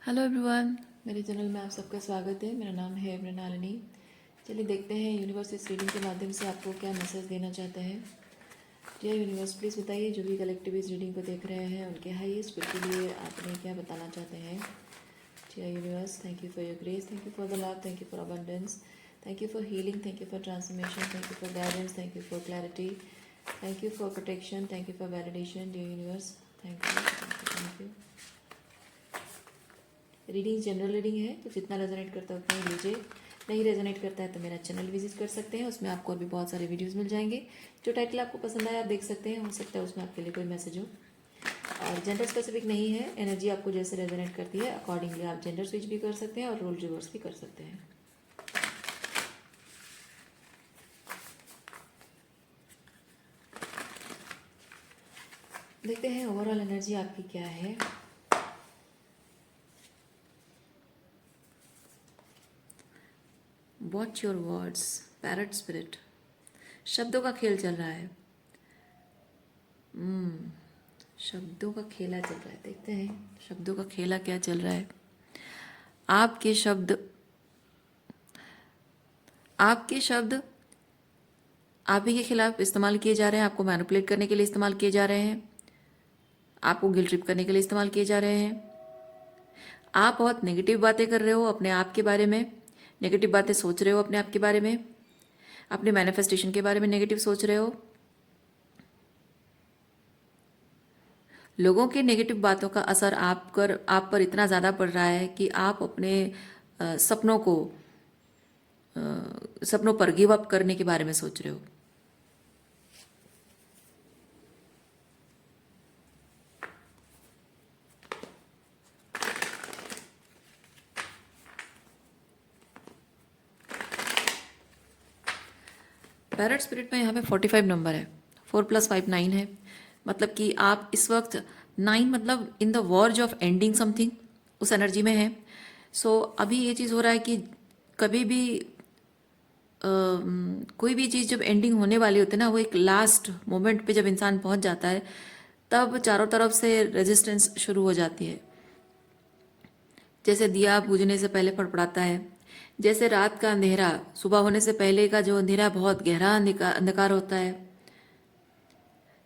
Hello everyone, मेरे channel में आप सबका स्वागत है। मेरा नाम है मृणालिनी। चलिए देखते हैं यूनिवर्स इस रीडिंग के माध्यम से आपको क्या मैसेज देना चाहता है। जय यूनिवर्स, प्लीज़ बताइए जो भी कलेक्टिव इस रीडिंग को देख रहे हैं उनके हाईएस्ट स्पिरिट के लिए आपने क्या बताना चाहते हैं। जय universe, thank you for your grace, thank you for the love, thank you for abundance, thank you for healing, thank you for transformation, thank you for guidance, thank you for clarity, thank you for protection, thank you for validation. जय universe, thank you, thank you. Reading general reading है, तो जितना resonate करता है उतना ही लीजिए। नहीं resonate करता है तो मेरा चैनल विजिट कर सकते हैं, उसमें आपको और भी बहुत सारे वीडियोस मिल जाएंगे। जो टाइटल आपको पसंद आया आप देख सकते हैं, हो सकता है उसमें आपके लिए कोई मैसेज हो। और जेंडर स्पेसिफिक नहीं है, एनर्जी आपको जैसे रेजोनेट करती है अकॉर्डिंगली आप जेंडर स्विच भी कर सकते हैं और रोल रिवर्स भी कर सकते हैं। देखते हैं ओवरऑल एनर्जी आपकी क्या है। Watch your words, parrot spirit. शब्दों का खेल चल रहा है। शब्दों का खेला चल रहा है। देखते हैं शब्दों का खेला क्या चल रहा है। आपके शब्द आपके शब्द आप ही के खिलाफ इस्तेमाल किए जा रहे हैं, आपको मैनिपुलेट करने के लिए इस्तेमाल किए जा रहे हैं, आपको गिल्ट ट्रिप करने के लिए इस्तेमाल किए जा रहे हैं। आप बहुत नेगेटिव बातें कर रहे हो अपने आप के बारे में, नेगेटिव बातें सोच रहे हो अपने आप के बारे में, अपने मैनिफेस्टेशन के बारे में नेगेटिव सोच रहे हो। लोगों के नेगेटिव बातों का असर आप पर इतना ज़्यादा पड़ रहा है कि आप अपने सपनों पर गिव अप करने के बारे में सोच रहे हो। पैरेट स्पिरिट में यहाँ पे 45 नंबर है, 4 + 5 9 है। मतलब कि आप इस वक्त 9 मतलब in the verge of ending something, उस एनर्जी में है। सो अभी ये चीज़ हो रहा है कि कभी भी कोई भी चीज़ जब एंडिंग होने वाली होती है ना, वो एक लास्ट मोमेंट पे जब इंसान पहुंच जाता है तब चारों तरफ से रेजिस्टेंस शुरू हो जाती है। जैसे दिया बुझने से पहले फड़फड़ाता है, जैसे रात का अंधेरा सुबह होने से पहले का जो अंधेरा बहुत गहरा अंधकार होता है।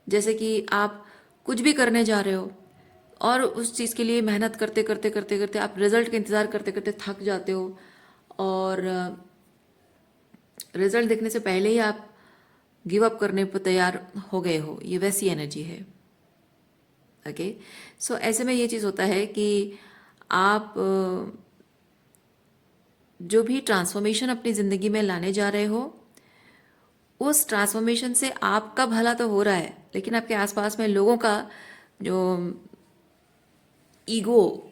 जैसे कि आप कुछ भी करने जा रहे हो और उस चीज़ के लिए मेहनत करते करते करते करते आप रिजल्ट का इंतज़ार करते करते थक जाते हो और रिजल्ट देखने से पहले ही आप गिव अप करने पर तैयार हो गए हो। ये वैसी एनर्जी है। ओके, सो ऐसे में ये चीज़ होता है कि आप जो भी ट्रांसफॉर्मेशन अपनी ज़िंदगी में लाने जा रहे हो, उस ट्रांसफॉर्मेशन से आपका भला तो हो रहा है, लेकिन आपके आसपास में लोगों का जो ईगो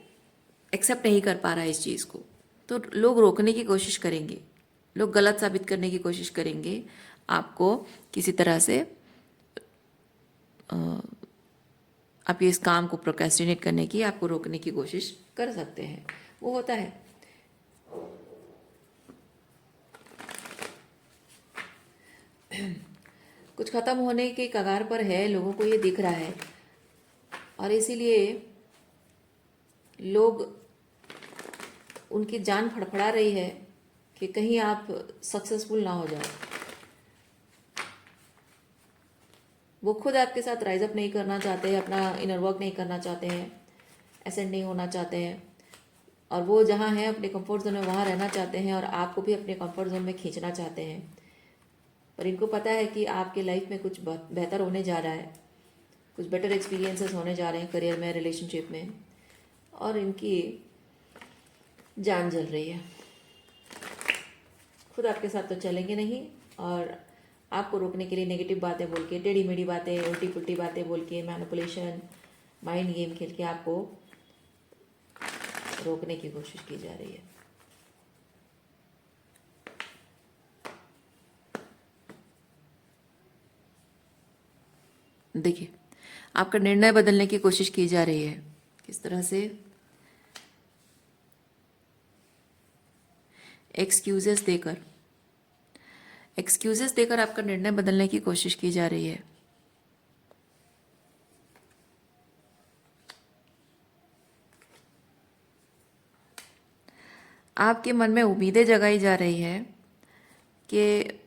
एक्सेप्ट नहीं कर पा रहा है इस चीज़ को, तो लोग रोकने की कोशिश करेंगे, लोग गलत साबित करने की कोशिश करेंगे आपको किसी तरह से। आप ये इस काम को प्रोक्रेस्टिनेट करने की, आपको रोकने की कोशिश कर सकते हैं। वो होता है। कुछ खत्म होने के कगार पर है, लोगों को ये दिख रहा है और इसीलिए लोग, उनकी जान फड़फड़ा रही है कि कहीं आप सक्सेसफुल ना हो जाओ। वो खुद आपके साथ राइज अप नहीं करना चाहते हैं, अपना इनर वर्क नहीं करना चाहते हैं, एसेंड नहीं होना चाहते हैं, और वो जहाँ हैं अपने कंफर्ट जोन में वहाँ रहना चाहते हैं और आपको भी अपने कंफर्ट जोन में खींचना चाहते हैं। पर इनको पता है कि आपके लाइफ में कुछ बेहतर होने जा रहा है, कुछ बेटर एक्सपीरियंसेस होने जा रहे हैं करियर में, रिलेशनशिप में, और इनकी जान जल रही है। खुद आपके साथ तो चलेंगे नहीं और आपको रोकने के लिए नेगेटिव बातें बोल के, टेढ़ी मेढ़ी बातें, उल्टी पुल्टी बातें बोल के, मैनिपुलेशन, माइंड गेम खेल के आपको रोकने की कोशिश की जा रही है। देखिए, आपका निर्णय बदलने की कोशिश की जा रही है। किस तरह से? एक्सक्यूजेस देकर, एक्सक्यूजेस देकर आपका निर्णय बदलने की कोशिश की जा रही है। आपके मन में उम्मीदें जगाई जा रही है कि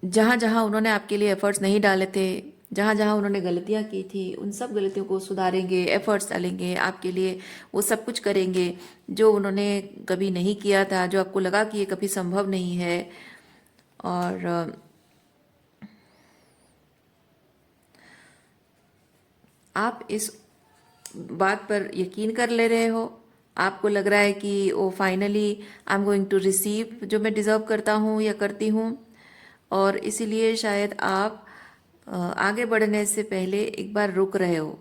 जहाँ जहाँ उन्होंने आपके लिए एफर्ट्स नहीं डाले थे, जहाँ जहाँ उन्होंने गलतियाँ की थी, उन सब गलतियों को सुधारेंगे, एफर्ट्स डालेंगे आपके लिए, वो सब कुछ करेंगे जो उन्होंने कभी नहीं किया था, जो आपको लगा कि ये कभी संभव नहीं है। और आप इस बात पर यकीन कर ले रहे हो, आपको लग रहा है कि oh finally I am going to receive जो मैं डिज़र्व करता हूँ या करती हूँ, और इसीलिए शायद आप आगे बढ़ने से पहले एक बार रुक रहे हो।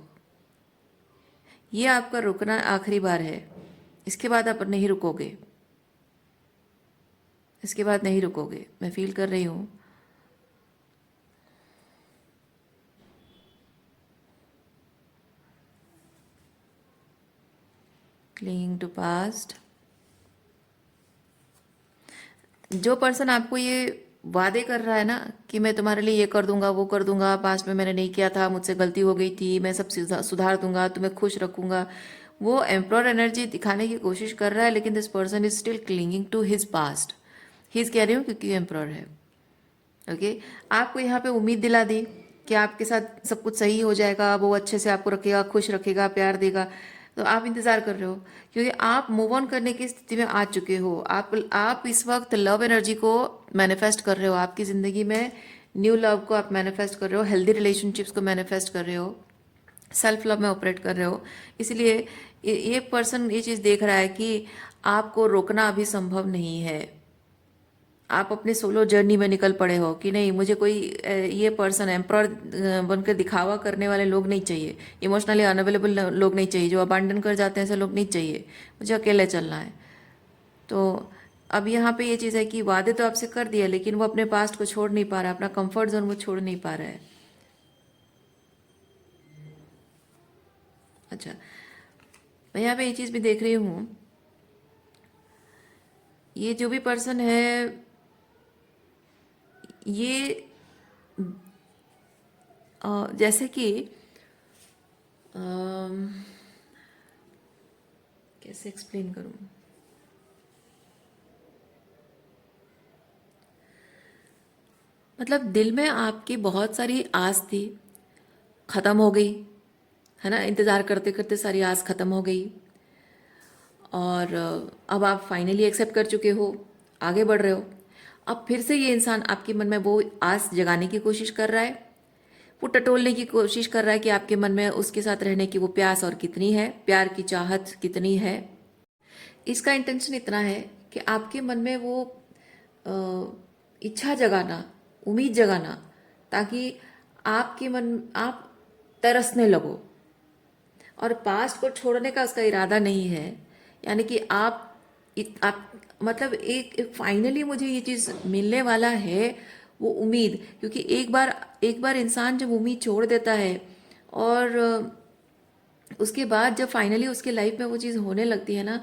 ये आपका रुकना आखिरी बार है, इसके बाद आप नहीं रुकोगे, इसके बाद नहीं रुकोगे, मैं फील कर रही हूँ। क्लिंगिंग टू पास्ट, जो पर्सन आपको ये वादे कर रहा है ना कि मैं तुम्हारे लिए ये कर दूंगा, वो कर दूंगा, पास्ट में मैंने नहीं किया था, मुझसे गलती हो गई थी, मैं सब सुधार दूंगा, तुम्हें खुश रखूंगा, वो एम्प्रॉर एनर्जी दिखाने की कोशिश कर रहा है, लेकिन this person is still clinging to his past. His कह रही हूँ क्योंकि एम्प्रॉर है। ओके, आपको यहाँ पे उम्मीद दिला दी कि आपके साथ सब कुछ सही हो जाएगा, वो अच्छे से आपको रखेगा, खुश रखेगा, प्यार देगा, तो आप इंतजार कर रहे हो क्योंकि आप मूव ऑन करने की स्थिति में आ चुके हो। आप इस वक्त लव एनर्जी को मैनिफेस्ट कर रहे हो, आपकी ज़िंदगी में न्यू लव को आप मैनिफेस्ट कर रहे हो, हेल्दी रिलेशनशिप्स को मैनिफेस्ट कर रहे हो, सेल्फ लव में ऑपरेट कर रहे हो। इसलिए ये पर्सन ये चीज़ देख रहा है कि आपको रोकना अभी संभव नहीं है। आप अपने सोलो जर्नी में निकल पड़े हो कि नहीं, मुझे कोई ये पर्सन एम्प्रॉर बनकर दिखावा करने वाले लोग नहीं चाहिए, इमोशनली अनअवेलेबल लोग नहीं चाहिए, जो अबांडन कर जाते हैं ऐसे लोग नहीं चाहिए, मुझे अकेले चलना है। तो अब यहाँ पे ये चीज़ है कि वादे तो आपसे कर दिया, लेकिन वो अपने पास्ट को छोड़ नहीं पा रहा, अपना कंफर्ट जोन वो छोड़ नहीं पा रहा है। अच्छा, मैं यहाँ पे ये चीज़ भी देख रही हूँ, ये जो भी पर्सन है ये जैसे कि अम, कैसे एक्सप्लेन करूं, मतलब दिल में आपकी बहुत सारी आस थी, खत्म हो गई है ना, इंतज़ार करते करते सारी आस खत्म हो गई, और अब आप फाइनली एक्सेप्ट कर चुके हो, आगे बढ़ रहे हो। अब फिर से ये इंसान आपके मन में वो आस जगाने की कोशिश कर रहा है, वो टटोलने की कोशिश कर रहा है कि आपके मन में उसके साथ रहने की वो प्यास और कितनी है, प्यार की चाहत कितनी है। इसका इंटेंशन इतना है कि आपके मन में वो इच्छा जगाना, उम्मीद जगाना, ताकि आपके मन आप तरसने लगो, और पास्ट को छोड़ने का उसका इरादा नहीं है। यानी कि आप मतलब एक फाइनली मुझे ये चीज़ मिलने वाला है, वो उम्मीद, क्योंकि एक बार इंसान जब उम्मीद छोड़ देता है और उसके बाद जब फाइनली उसके लाइफ में वो चीज़ होने लगती है ना,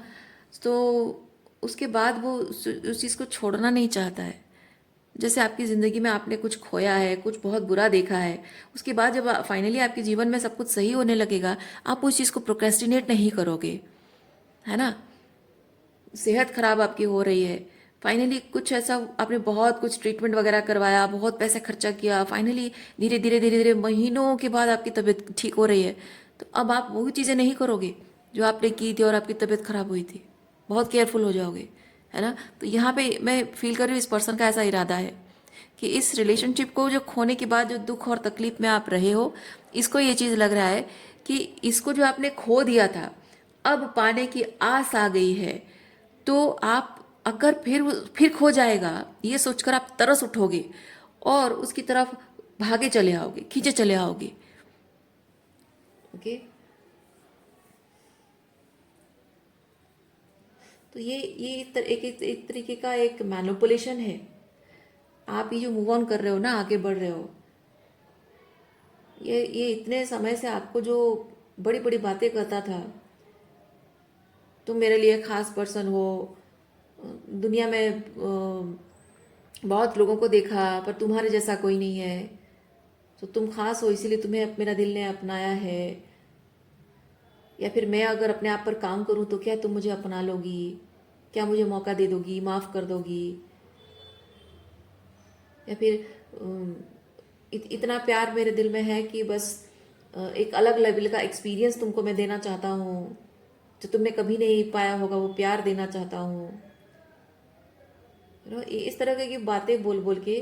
तो उसके बाद वो उस चीज़ को छोड़ना नहीं चाहता है। जैसे आपकी ज़िंदगी में आपने कुछ खोया है, कुछ बहुत बुरा देखा है, उसके बाद जब फाइनली आपके जीवन में सब कुछ सही होने लगेगा, आप उस चीज़ को प्रोक्रेस्टिनेट नहीं करोगे, है ना। सेहत खराब आपकी हो रही है, फाइनली कुछ ऐसा आपने बहुत कुछ ट्रीटमेंट वगैरह करवाया, बहुत पैसे खर्चा किया, फाइनली धीरे धीरे धीरे धीरे महीनों के बाद आपकी तबीयत ठीक हो रही है, तो अब आप वही चीज़ें नहीं करोगे जो आपने की थी और आपकी तबीयत खराब हुई थी, बहुत केयरफुल हो जाओगे, है ना। तो यहाँ पे मैं फील कर रही हूँ इस पर्सन का ऐसा इरादा है कि इस रिलेशनशिप को जो खोने के बाद जो दुख और तकलीफ में आप रहे हो, इसको ये चीज़ लग रहा है कि इसको जो आपने खो दिया था, अब पाने की आस आ गई है, तो आप अगर फिर खो जाएगा ये सोचकर आप तरस उठोगे और उसकी तरफ भागे चले आओगे, खींचे चले आओगे। ओके, तो ये एक तरीके का एक मैनिपुलेशन है। आप ये जो मूव ऑन कर रहे हो ना, आगे बढ़ रहे हो, ये इतने समय से आपको जो बड़ी बड़ी बातें करता था, तुम मेरे लिए खास पर्सन हो, दुनिया में बहुत लोगों को देखा पर तुम्हारे जैसा कोई नहीं है, तो तुम खास हो इसीलिए तुम्हें मेरा दिल ने अपनाया है, या फिर मैं अगर अपने आप पर काम करूं तो क्या तुम मुझे अपना लोगी, क्या मुझे मौका दे दोगी, माफ़ कर दोगी, या फिर इतना प्यार मेरे दिल में है कि बस एक अलग लेवल का एक्सपीरियंस तुमको मैं देना चाहता हूँ, जो तुमने कभी नहीं पाया होगा वो प्यार देना चाहता हूँ। इस तरह की बातें बोल बोल के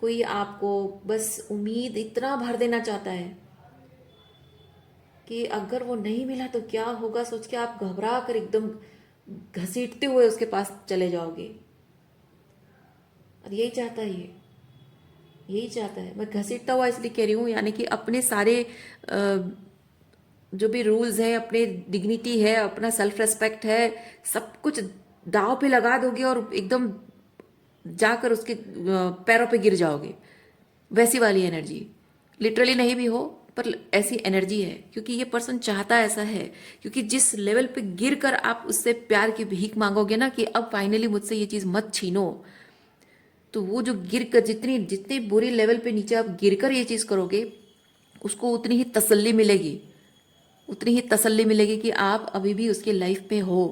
कोई आपको बस उम्मीद इतना भर देना चाहता है कि अगर वो नहीं मिला तो क्या होगा सोच के आप घबरा कर एकदम घसीटते हुए उसके पास चले जाओगे। और यही चाहता है ये, यही चाहता है। मैं घसीटता हुआ इसलिए कह रही हूँ, यानी कि अपने सारे जो भी रूल्स है, अपने डिग्निटी है, अपना सेल्फ रेस्पेक्ट है, सब कुछ दाव पे लगा दोगे और एकदम जाकर उसके पैरों पे गिर जाओगे। वैसी वाली एनर्जी, लिटरली नहीं भी हो पर ऐसी एनर्जी है, क्योंकि ये पर्सन चाहता ऐसा है। क्योंकि जिस लेवल पे गिर कर आप उससे प्यार की भीख मांगोगे ना कि अब फाइनली मुझसे ये चीज़ मत छीनो, तो वो जो गिर कर जितनी जितनी बुरी लेवल पे नीचे आप गिर कर ये चीज़ करोगे, उसको उतनी ही तसल्ली मिलेगी, उतनी ही तसल्ली मिलेगी कि आप अभी भी उसकी लाइफ में हो।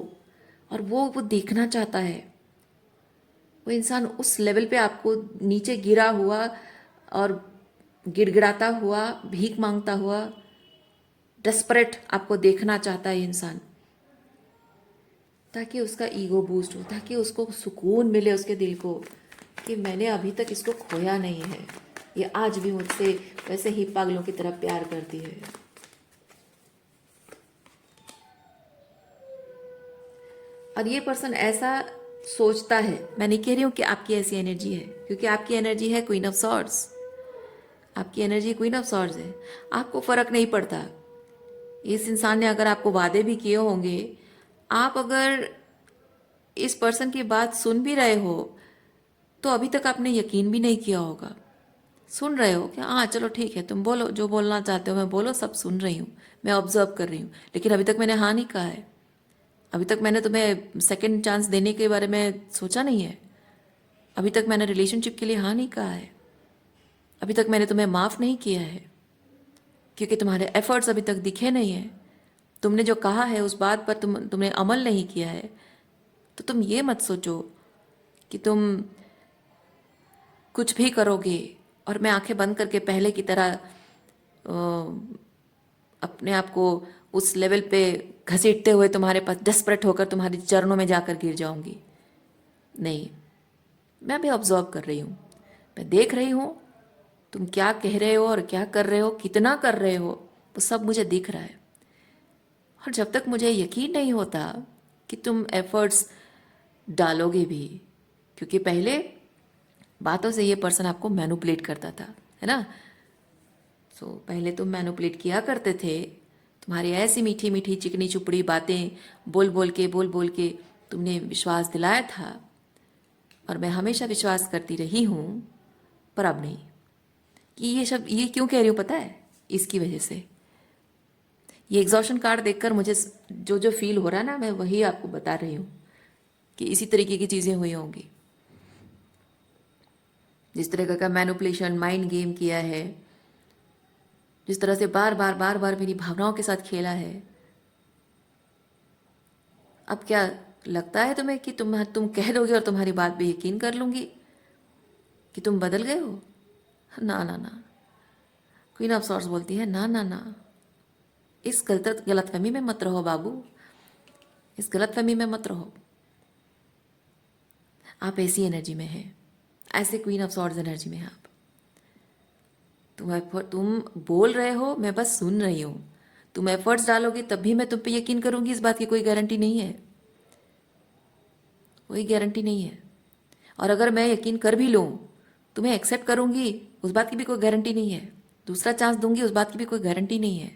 और वो देखना चाहता है, वो इंसान उस लेवल पे आपको नीचे गिरा हुआ और गिड़गिड़ाता हुआ, भीख मांगता हुआ, डेस्परेट आपको देखना चाहता है इंसान, ताकि उसका ईगो बूस्ट हो, ताकि उसको सुकून मिले उसके दिल को कि मैंने अभी तक इसको खोया नहीं है, ये आज भी मुझसे वैसे ही पागलों की तरह प्यार करती है। और ये पर्सन ऐसा सोचता है, मैं नहीं कह रही हूँ कि आपकी ऐसी एनर्जी है, क्योंकि आपकी एनर्जी है क्वीन ऑफ सॉर्ड्स, आपकी एनर्जी क्वीन ऑफ सॉर्ड्स है। आपको फर्क नहीं पड़ता, इस इंसान ने अगर आपको वादे भी किए होंगे, आप अगर इस पर्सन की बात सुन भी रहे हो तो अभी तक आपने यकीन भी नहीं किया होगा। सुन रहे हो कि हाँ चलो ठीक है, तुम बोलो जो बोलना चाहते हो, मैं बोलो, सब सुन रही हूँ, मैं ऑब्जर्व कर रही हूँ, लेकिन अभी तक मैंने हाँ नहीं कहा है। अभी तक मैंने तुम्हें सेकंड चांस देने के बारे में सोचा नहीं है। अभी तक मैंने रिलेशनशिप के लिए हाँ नहीं कहा है। अभी तक मैंने तुम्हें माफ़ नहीं किया है, क्योंकि तुम्हारे एफर्ट्स अभी तक दिखे नहीं हैं। तुमने जो कहा है उस बात पर तुमने अमल नहीं किया है। तो तुम ये मत सोचो कि तुम कुछ भी करोगे और मैं आंखें बंद करके पहले की तरह अपने आप को उस लेवल पे घसीटते हुए तुम्हारे पास डेस्परेट होकर तुम्हारे चरणों में जाकर गिर जाऊंगी। नहीं, मैं भी ऑब्जर्व कर रही हूँ, मैं देख रही हूँ तुम क्या कह रहे हो और क्या कर रहे हो, कितना कर रहे हो, वो सब मुझे दिख रहा है। और जब तक मुझे यकीन नहीं होता कि तुम एफर्ट्स डालोगे भी, क्योंकि पहले बातों से ये पर्सन आपको मैनिपुलेट करता था, है ना। सो पहले तुम मैनिपुलेट किया करते थे, तुम्हारी ऐसी मीठी मीठी चिकनी चुपड़ी बातें बोल बोल के तुमने विश्वास दिलाया था, और मैं हमेशा विश्वास करती रही हूँ, पर अब नहीं। कि ये क्यों कह रही हूँ पता है, इसकी वजह से। ये एग्जॉशन कार्ड देखकर मुझे जो जो फील हो रहा है ना, मैं वही आपको बता रही हूँ कि इसी तरीके की चीज़ें हुई होंगी। जिस तरह का मैनिपुलेशन, माइंड गेम किया है, जिस तरह से बार बार मेरी भावनाओं के साथ खेला है। अब क्या लगता है तुम्हें कि तुम कह दोगे और तुम्हारी बात पे यकीन कर लूंगी कि तुम बदल गए हो? ना ना ना, क्वीन ऑफ सॉर्ड्स बोलती है ना ना ना, इस गलतफहमी में मत रहो बाबू, इस गलतफहमी में मत रहो। आप ऐसी एनर्जी में हैं, ऐसे क्वीन ऑफ सॉर्ड्स एनर्जी में हैं आप। तुम बोल रहे हो, मैं बस सुन रही हूँ। तुम एफर्ट्स डालोगे तब भी मैं तुम पे यकीन करूंगी, इस बात की कोई गारंटी नहीं है, कोई गारंटी नहीं है। और अगर मैं यकीन कर भी लूँ, तुम्हें एक्सेप्ट करूंगी, उस बात की भी कोई गारंटी नहीं है। दूसरा चांस दूंगी, उस बात की भी कोई गारंटी नहीं है।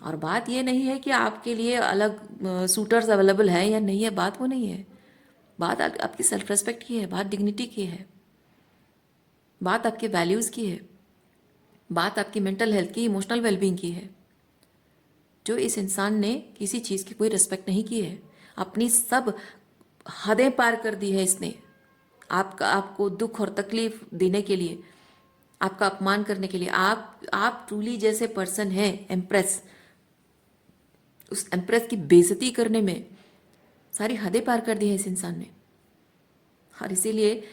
और बात ये नहीं है कि आपके लिए अलग सूटर्स अवेलेबल है या नहीं है, बात वो नहीं है। बात आपकी सेल्फ रेस्पेक्ट की है, बात डिग्निटी की है, बात आपके वैल्यूज़ की है, बात आपकी मेंटल हेल्थ की, इमोशनल वेलबींग की है। जो इस इंसान ने किसी चीज़ की कोई रिस्पेक्ट नहीं की है, अपनी सब हदें पार कर दी है इसने, आपको दुख और तकलीफ देने के लिए, आपका अपमान करने के लिए। आप ट्रूली जैसे पर्सन हैं एम्प्रेस, उस एम्प्रेस की बेइज्जती करने में सारी हदें पार कर दी है इस इंसान ने। और इसीलिए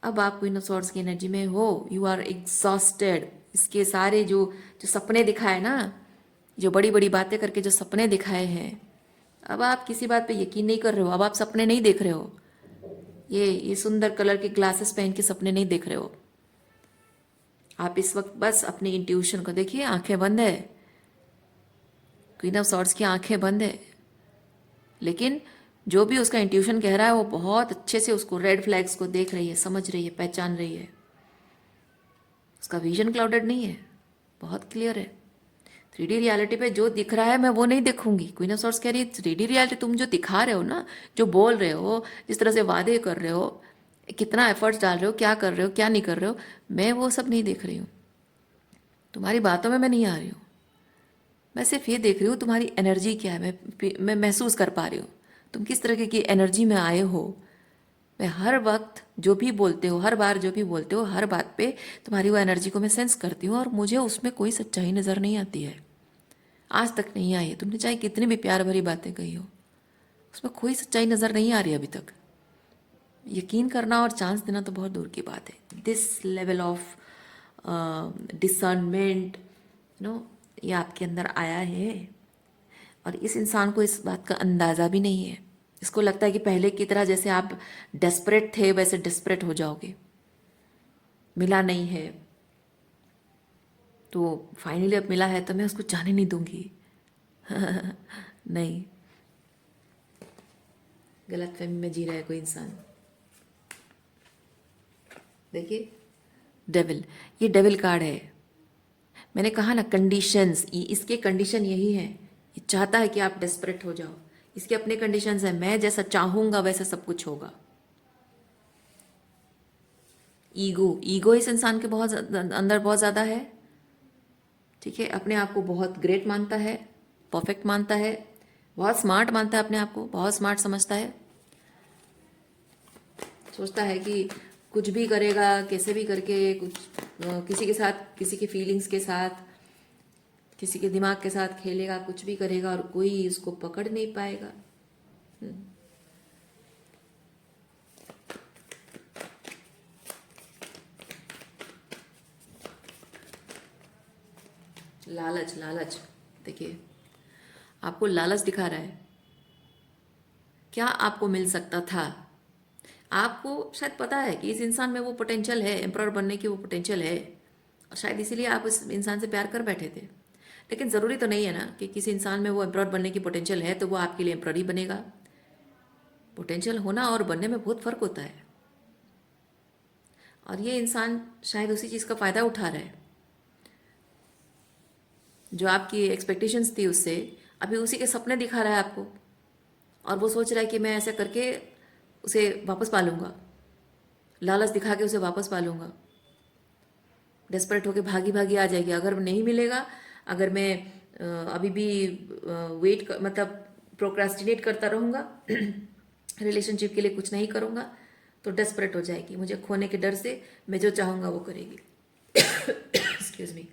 अब आप क्वीन ऑफ सॉर्ड्स की एनर्जी में हो, यू आर एग्जॉस्टेड। इसके सारे जो जो सपने दिखाए ना, जो बड़ी बड़ी बातें करके जो सपने दिखाए हैं, अब आप किसी बात पे यकीन नहीं कर रहे हो। अब आप सपने नहीं देख रहे हो, ये सुंदर कलर के ग्लासेस पहन के सपने नहीं देख रहे हो। आप इस वक्त बस अपनी इंट्यूशन को देखिए, आंखें बंद है, क्वीन ऑफ सॉर्ड्स की आंखें बंद है, लेकिन जो भी उसका इंट्यूशन कह रहा है वो बहुत अच्छे से उसको रेड फ्लैग्स को देख रही है, समझ रही है, पहचान रही है। उसका विजन क्लाउडेड नहीं है, बहुत क्लियर है। 3D रियलिटी पे जो दिख रहा है मैं वो नहीं देखूंगी। क्वीन ऑफ सॉर्ड्स कह रही है 3D रियलिटी तुम जो दिखा रहे हो ना, जो बोल रहे हो, जिस तरह से वादे कर रहे हो, कितना एफर्ट्स डाल रहे हो, क्या कर रहे हो, क्या नहीं कर रहे हो, मैं वो सब नहीं देख रही हूँ। तुम्हारी बातों में मैं नहीं आ रही हूँ, मैं सिर्फ ये देख रही हूँ तुम्हारी एनर्जी क्या है। मैं महसूस कर पा रही हूँ तुम किस तरह की एनर्जी में आए हो। मैं हर वक्त जो भी बोलते हो, हर बार जो भी बोलते हो, हर बात पे तुम्हारी वो एनर्जी को मैं सेंस करती हूँ और मुझे उसमें कोई सच्चाई नज़र नहीं आती है, आज तक नहीं आई है। तुमने चाहे कितनी भी प्यार भरी बातें कही हो, उसमें कोई सच्चाई नज़र नहीं आ रही अभी तक। यकीन करना और चांस देना तो बहुत दूर की बात है। दिस लेवल ऑफ डिसर्नमेंट ये आपके अंदर आया है और इस इंसान को इस बात का अंदाज़ा भी नहीं है। इसको लगता है कि पहले की तरह जैसे आप डेस्परेट थे वैसे डेस्परेट हो जाओगे। मिला नहीं है तो फाइनली अब मिला है तो मैं उसको जाने नहीं दूंगी। नहीं, गलत फहमी में जी रहा है कोई इंसान। देखिए डेविल, ये डेविल कार्ड है। मैंने कहा ना कंडीशंस, इसके कंडीशन यही है, ये चाहता है कि आप डेस्परेट हो जाओ। इसके अपने कंडीशंस है, मैं जैसा चाहूंगा वैसा सब कुछ होगा। ईगो इस इंसान के बहुत अंदर बहुत ज़्यादा है। ठीक है, अपने आप को बहुत ग्रेट मानता है, परफेक्ट मानता है, बहुत स्मार्ट मानता है अपने आप को, बहुत स्मार्ट समझता है। सोचता है कि कुछ भी करेगा, कैसे भी करके कुछ किसी के साथ, किसी की फीलिंग्स के साथ, किसी के दिमाग के साथ खेलेगा, कुछ भी करेगा और कोई उसको पकड़ नहीं पाएगा। लालच, लालच देखिए आपको लालच दिखा रहा है। क्या आपको मिल सकता था? आपको शायद पता है कि इस इंसान में वो पोटेंशियल है, एम्परर बनने की वो पोटेंशियल है, और शायद इसीलिए आप इस इंसान से प्यार कर बैठे थे। लेकिन ज़रूरी तो नहीं है ना कि किसी इंसान में वो एम्परर बनने की पोटेंशियल है तो वो आपके लिए एम्परर ही बनेगा। पोटेंशियल होना और बनने में बहुत फ़र्क होता है, और ये इंसान शायद उसी चीज़ का फ़ायदा उठा रहा है। जो आपकी एक्सपेक्टेशंस थी उससे अभी उसी के सपने दिखा रहा है आपको, और वो सोच रहा है कि मैं ऐसा करके उसे वापस पालूंगा, लालच दिखा के उसे वापस पालूंगा। डेस्परेट होके भागी भागी आ जाएगी। अगर नहीं मिलेगा, अगर मैं अभी भी मतलब प्रोक्रास्टिनेट करता रहूँगा रिलेशनशिप के लिए कुछ नहीं करूँगा, तो डेस्परेट हो जाएगी। मुझे खोने के डर से मैं जो चाहूँगा वो करेगी। Excuse me.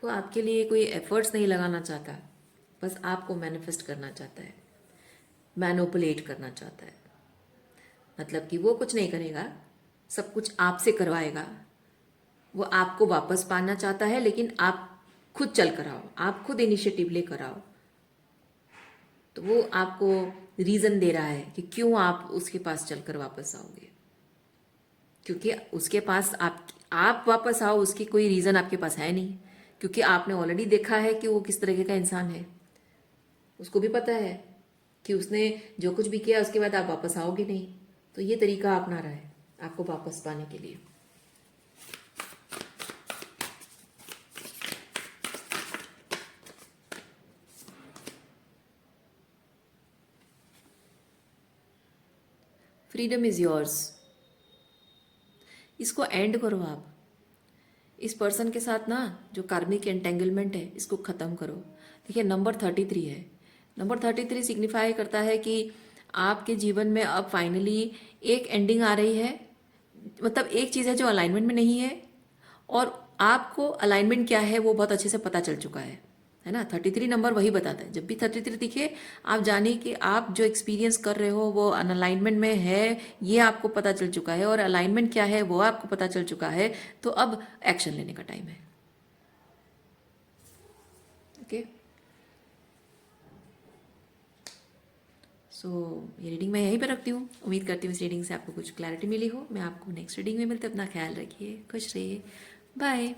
वो आपके लिए कोई एफर्ट्स नहीं लगाना चाहता, बस आपको मैनिफेस्ट करना चाहता है, मैनिपुलेट करना चाहता है। मतलब कि वो कुछ नहीं करेगा, सब कुछ आपसे करवाएगा। वो आपको वापस पाना चाहता है, लेकिन आप खुद चल कर आओ, आप खुद इनिशिएटिव लेकर आओ। तो वो आपको रीज़न दे रहा है कि क्यों आप उसके पास चलकर वापस आओगे, क्योंकि उसके पास आप वापस आओ उसकी कोई रीज़न आपके पास है नहीं, क्योंकि आपने ऑलरेडी देखा है कि वो किस तरीके का इंसान है। उसको भी पता है कि उसने जो कुछ भी किया उसके बाद आप वापस आओगे नहीं, तो ये तरीका अपना रहा है आपको वापस पाने के लिए। Freedom is yours. इसको एंड करो आप। इस पर्सन के साथ ना जो कार्मिक एंटेंगलमेंट है इसको ख़त्म करो। देखिए नंबर 33 है, नंबर 33 सिग्निफाई करता है कि आपके जीवन में अब फाइनली एक एंडिंग आ रही है, मतलब एक चीज़ है जो अलाइनमेंट में नहीं है और आपको अलाइनमेंट क्या है वो बहुत अच्छे से पता चल चुका है ना। 33 नंबर वही बताता है, जब भी 33 दिखे आप जानिए कि आप जो एक्सपीरियंस कर रहे हो वो अनअलाइनमेंट में है, ये आपको पता चल चुका है, और अलाइनमेंट क्या है वो आपको पता चल चुका है। तो अब एक्शन लेने का टाइम है। ओके, सो ये रीडिंग मैं यहीं पर रखती हूँ। उम्मीद करती हूँ इस रीडिंग से आपको कुछ क्लैरिटी मिली हो। मैं आपको नेक्स्ट रीडिंग में मिलते, अपना ख्याल रखिए, खुश रहिए, बाय।